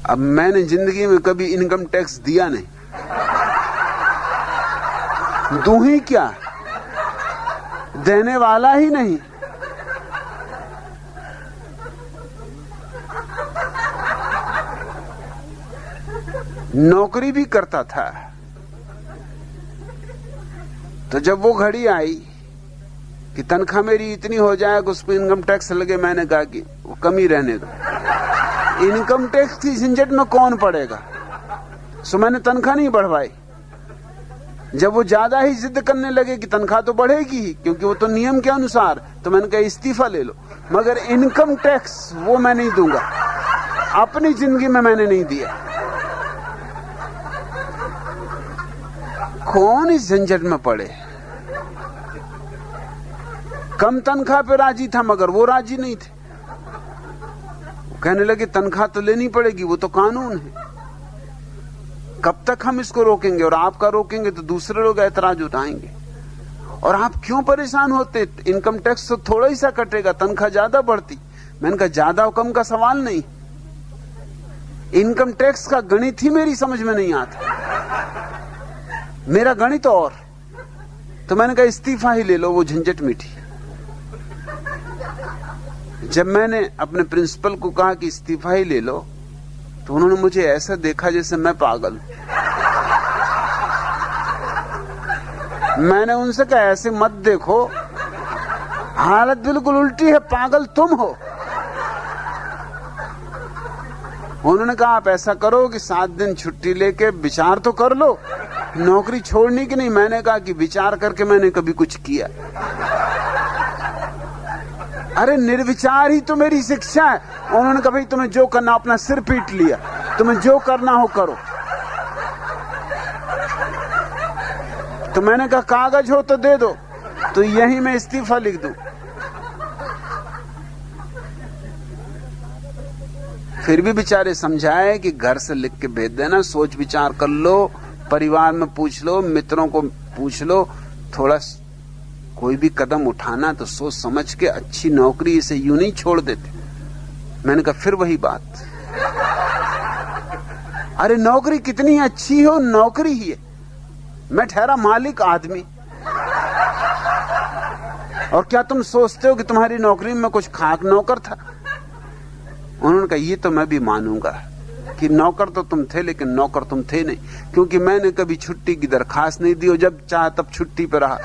अब मैंने जिंदगी में कभी इनकम टैक्स दिया नहीं, दूं ही क्या, देने वाला ही नहीं। नौकरी भी करता था, तो जब वो घड़ी आई कि तनख्वाह मेरी इतनी हो जाए कि उस पर इनकम टैक्स लगे, मैंने कहा कि वो कम ही रहने दो, इनकम टैक्स की झंझट में कौन पड़ेगा। सो मैंने तनख्वाह नहीं बढ़वाई। जब वो ज्यादा ही जिद करने लगे कि तनख्वाह तो बढ़ेगी ही, क्योंकि वो तो नियम के अनुसार, तो मैंने कहा इस्तीफा ले लो, मगर इनकम टैक्स वो मैं नहीं दूंगा, अपनी जिंदगी में मैंने नहीं दिया। कौन इस झंझट में पड़े। कम तनख्वाह पे राजी था, मगर वो राजी नहीं थे। कहने लगे तनख्वाह तो लेनी पड़ेगी, वो तो कानून है, कब तक हम इसको रोकेंगे, और आपका रोकेंगे तो दूसरे लोग ऐतराज उठाएंगे। और आप क्यों परेशान होते, इनकम टैक्स तो थोड़ा ही सा कटेगा, तनख्वाह ज्यादा बढ़ती। मैंने कहा ज्यादा और कम का सवाल नहीं, इनकम टैक्स का गणित ही मेरी समझ में नहीं आता, मेरा गणित और। तो मैंने कहा इस्तीफा ही ले लो, वो झंझट मिटी। जब मैंने अपने प्रिंसिपल को कहा कि इस्तीफा ही ले लो, तो उन्होंने मुझे ऐसा देखा जैसे मैं पागल। मैंने उनसे कहा ऐसे मत देखो, हालत बिल्कुल उल्टी है, पागल तुम हो। उन्होंने कहा आप ऐसा करो कि 7 दिन छुट्टी लेके विचार तो कर लो, नौकरी छोड़ने की नहीं। मैंने कहा कि विचार करके मैंने कभी कुछ किया। अरे निर्विचार ही तो मेरी शिक्षा है। उन्होंने कहा भाई तुम्हें जो करना, अपना सिर पीट लिया, तुम्हें जो करना हो करो। तो मैंने कहा कागज हो तो दे दो, तो यही मैं इस्तीफा लिख दूं। फिर भी बेचारे समझाए कि घर से लिख के भेज देना, सोच विचार कर लो, परिवार में पूछ लो, मित्रों को पूछ लो, थोड़ा कोई भी कदम उठाना तो सोच समझ के, अच्छी नौकरी इसे यूं नहीं छोड़ देते। मैंने कहा फिर वही बात, अरे नौकरी कितनी अच्छी हो, नौकरी ही है, मैं ठहरा मालिक आदमी। और क्या तुम सोचते हो कि तुम्हारी नौकरी में कुछ खाक नौकर था? उन्होंने कहा ये तो मैं भी मानूंगा कि नौकर तो तुम थे, लेकिन नौकर तुम थे नहीं, क्योंकि मैंने कभी छुट्टी की दरखास्त नहीं दी और जब चाहा तब छुट्टी पे रहा।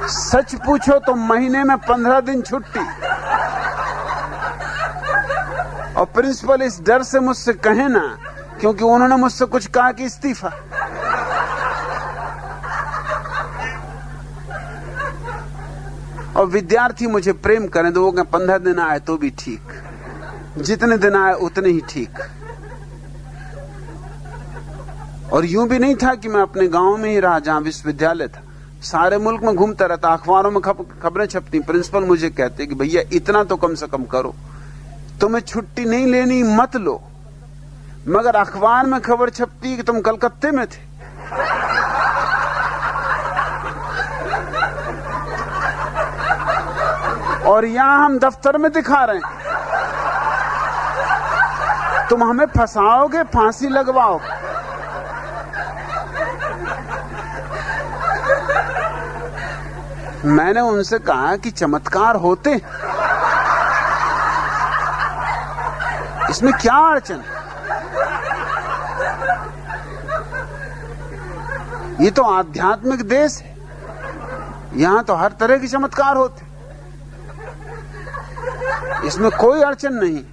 सच पूछो तो महीने में 15 दिन छुट्टी। और प्रिंसिपल इस डर से मुझसे कहे ना, क्योंकि उन्होंने मुझसे कुछ कहा कि इस्तीफा। और विद्यार्थी मुझे प्रेम करें तो वो कहें 15 दिन आए तो भी ठीक, जितने दिन आए उतने ही ठीक। और यूं भी नहीं था कि मैं अपने गांव में ही रहा जहां विश्वविद्यालय था, सारे मुल्क में घूमता रहता, अखबारों में खबरें छपती। प्रिंसिपल मुझे कहते कि भैया इतना तो कम से कम करो, तुम्हें छुट्टी नहीं लेनी मत लो, मगर अखबार में खबर छपती कि तुम कलकत्ते में थे। और यहां हम दफ्तर में दिखा रहे हैं, तुम हमें फंसाओगे, फांसी लगवाओगे। मैंने उनसे कहा कि चमत्कार होते, इसमें क्या अड़चन? ये तो आध्यात्मिक देश है, यहां तो हर तरह के चमत्कार होते, इसमें कोई अड़चन नहीं।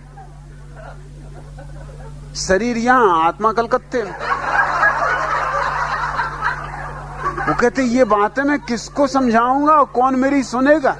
शरीर यहां, आत्मा कलकत्ते में। वो कहते ये बातें मैं किसको समझाऊंगा और कौन मेरी सुनेगा?